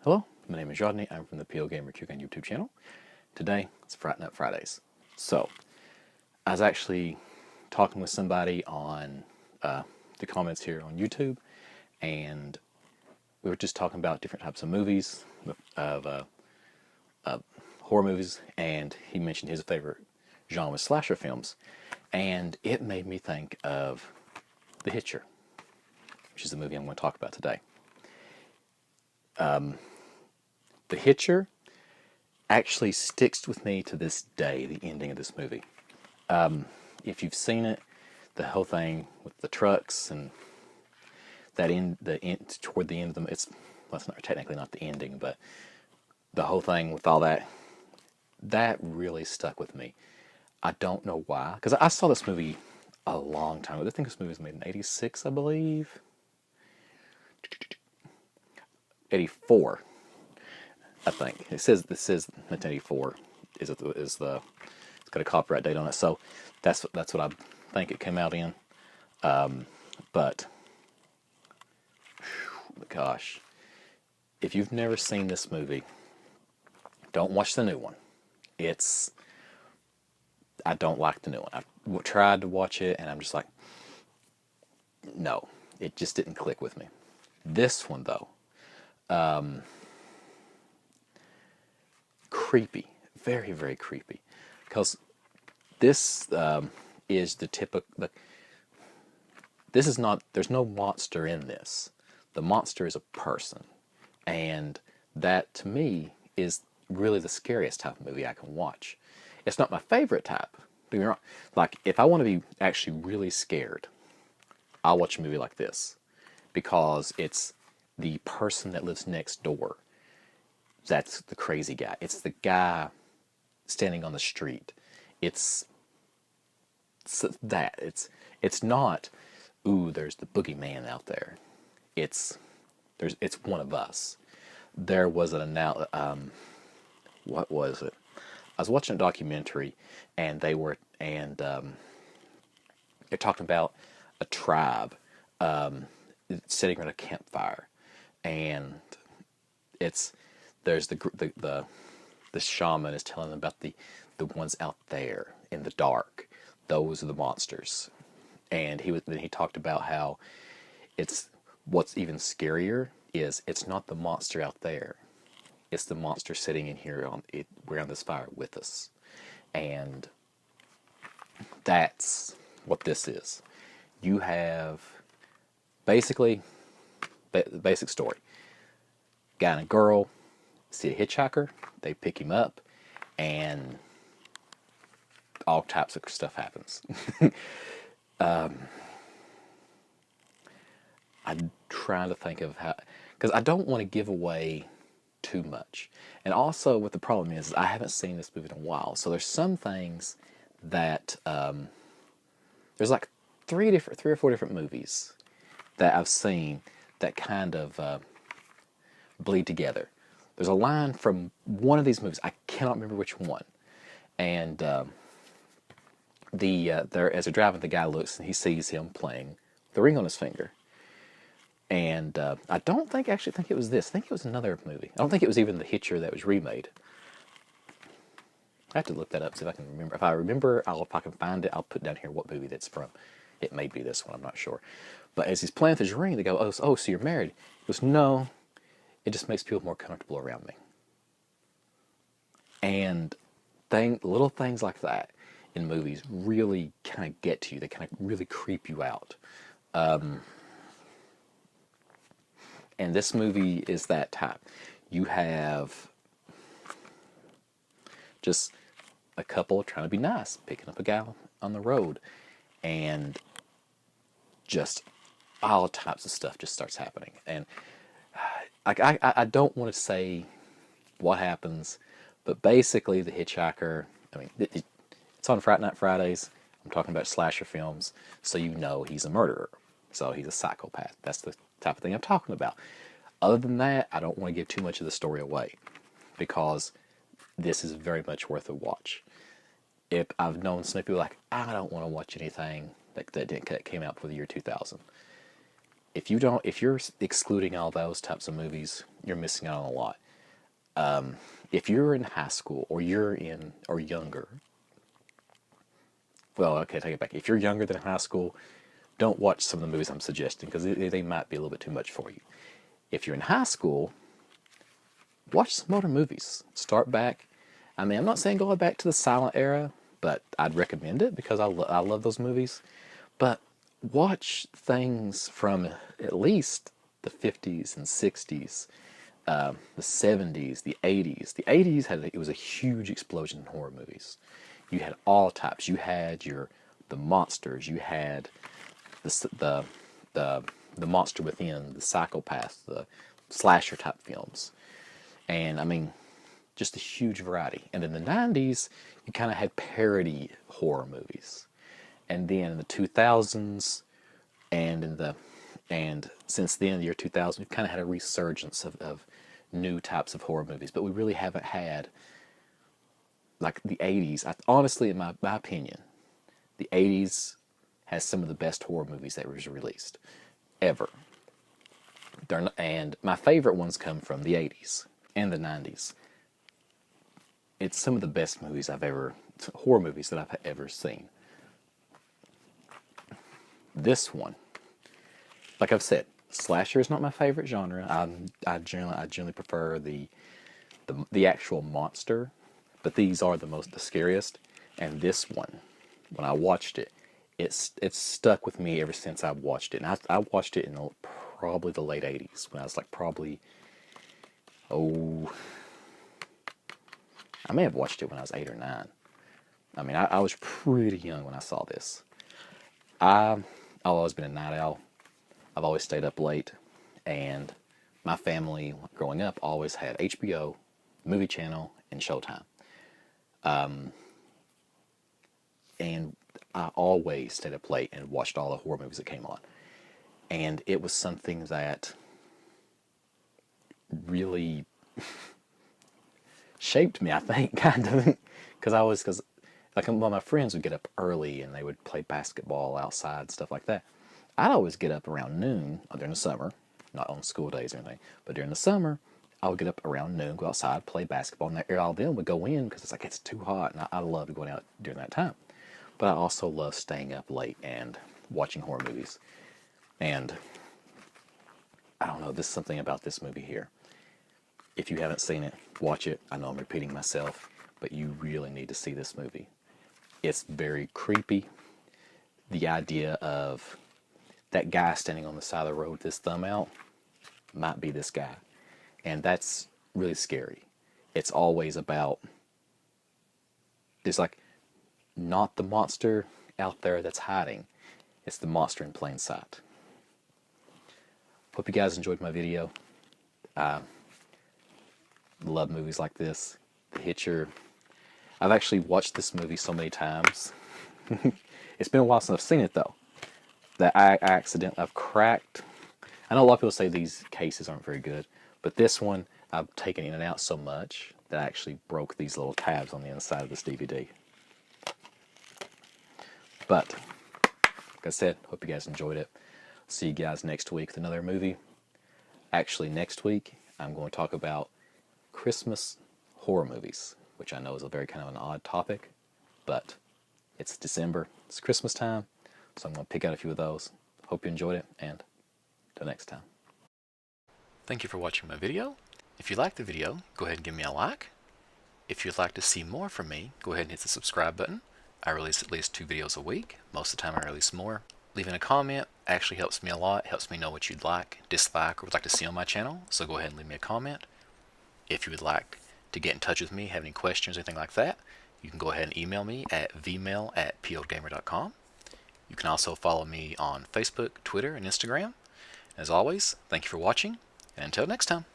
Hello, my name is Rodney. I'm from the PO Gamer Q-Gun YouTube channel. Today, it's Fright Night Fridays. So, I was actually talking with somebody on the comments here on YouTube, and we were just talking about different types of movies, of horror movies, and he mentioned his favorite genre was slasher films, and it made me think of The Hitcher, which is the movie I'm going to talk about today. The Hitcher actually sticks with me to this day, the ending of this movie. If you've seen it, the whole thing with the trucks and that toward the end of the, it's not technically not the ending, but the whole thing with all that, that really stuck with me. I don't know why, because I saw this movie a long time ago. I think this movie was made in '86, I believe. '84. I think it says 1984 is it's got a copyright date on it, so that's what I think it came out in. But gosh, if you've never seen this movie, don't watch the new one. I don't like the new one. I tried to watch it, and I'm just like, no, it just didn't click with me. This one though, creepy, very, very creepy, because this is the typical. This is not. There's no monster in this. The monster is a person, and that to me is really the scariest type of movie I can watch. It's not my favorite type. Don't get me wrong. Like if I want to be actually really scared, I'll watch a movie like this because it's the person that lives next door. That's the crazy guy. It's the guy standing on the street. It's that. It's not, ooh, there's the boogeyman out there. It's one of us. There was what was it? I was watching a documentary, and they're talking about a tribe sitting around a campfire, and it's there's the shaman is telling them about the ones out there in the dark. Those are the monsters, and then he talked about how what's even scarier is it's not the monster out there, it's the monster sitting in here around this fire with us, and that's what this is. You have basically the basic story: guy and a girl see a hitchhiker, they pick him up, and all types of stuff happens. I'm trying to think of how, because I don't want to give away too much. And also, what the problem is I haven't seen this movie in a while, so there's some things that there's like three or four different movies that I've seen that kind of bleed together. There's a line from one of these movies, I cannot remember which one, and there as they're driving, the guy looks and he sees him playing the ring on his finger. And I don't actually think it was this. I think it was another movie. I don't think it was even The Hitcher that was remade. I have to look that up, see if I can remember. If I remember, if I can find it, I'll put down here what movie that's from. It may be this one, I'm not sure. But as he's playing with his ring, they go, oh, so you're married? He goes, no, it just makes people more comfortable around me. And little things like that in movies really kind of get to you. They kind of really creep you out. And this movie is that type. You have just a couple trying to be nice, picking up a guy on the road, and just all types of stuff just starts happening. And I don't want to say what happens, but basically the hitchhiker, I mean, it's on Fright Night Fridays. I'm talking about slasher films, so you know he's a murderer. So he's a psychopath. That's the type of thing I'm talking about. Other than that, I don't want to give too much of the story away, because this is very much worth a watch. If I've known some people like, I don't want to watch anything that came out before the year 2000. if you're excluding all those types of movies, you're missing out on a lot. If you're in high school or or younger, well, okay, take it back. If you're younger than high school, don't watch some of the movies I'm suggesting because they might be a little bit too much for you. If you're in high school, watch some older movies. Start back. I mean, I'm not saying go back to the silent era, but I'd recommend it because I love those movies. But watch things from at least the 50s and 60s, the 70s, the 80s. The 80s it was a huge explosion in horror movies. You had all types. You had the monsters. You had the monster within, the psychopath, the slasher type films, and I mean, just a huge variety. And in the 90s, you kind of had parody horror movies, and then in the 2000s, and since then, the year 2000, we've kind of had a resurgence of new types of horror movies, but we really haven't had like the 80s. Honestly, in my opinion, the 80s has some of the best horror movies that was released ever. And my favorite ones come from the 80s and the 90s. It's some of the best horror movies that I've ever seen. This one, like I've said, slasher is not my favorite genre. I generally prefer the actual monster, but these are the scariest. And this one, when I watched it, it's stuck with me ever since I watched it. And I watched it in probably the late 80s, when I was like I may have watched it when I was 8 or 9. I mean, I was pretty young when I saw this. I've always been a night owl. I've always stayed up late, and my family growing up always had HBO, Movie Channel, and Showtime. And I always stayed up late and watched all the horror movies that came on. And it was something that really shaped me, I think, kind of. Because like, well, my friends would get up early and they would play basketball outside and stuff like that. I'd always get up around noon during the summer, not on school days or anything, but during the summer, I would get up around noon, go outside, play basketball, and all them would go in because it's too hot, and I loved going out during that time. But I also love staying up late and watching horror movies. And I don't know, there's something about this movie here. If you haven't seen it, watch it. I know I'm repeating myself, but you really need to see this movie. It's very creepy. The idea of that guy standing on the side of the road with his thumb out might be this guy. And that's really scary. It's always about, there's not the monster out there that's hiding. It's the monster in plain sight. Hope you guys enjoyed my video. Love movies like this. The Hitcher. I've actually watched this movie so many times. It's been a while since I've seen it though. That I've cracked. I know a lot of people say these cases aren't very good, but this one I've taken in and out so much that I actually broke these little tabs on the inside of this DVD. But, like I said, hope you guys enjoyed it. See you guys next week with another movie. Actually, next week, I'm going to talk about Christmas horror movies, which I know is a very kind of an odd topic, but it's December, it's Christmas time, so I'm going to pick out a few of those. Hope you enjoyed it, and until next time. Thank you for watching my video. If you liked the video, go ahead and give me a like. If you'd like to see more from me, go ahead and hit the subscribe button. I release at least 2 videos a week. Most of the time I release more. Leaving a comment actually helps me a lot, helps me know what you'd like, dislike, or would like to see on my channel, so go ahead and leave me a comment. If you would like to get in touch with me, have any questions, anything like that, you can go ahead and email me at vmail@pogamer.com. You can also follow me on Facebook, Twitter, and Instagram. As always, thank you for watching, and until next time.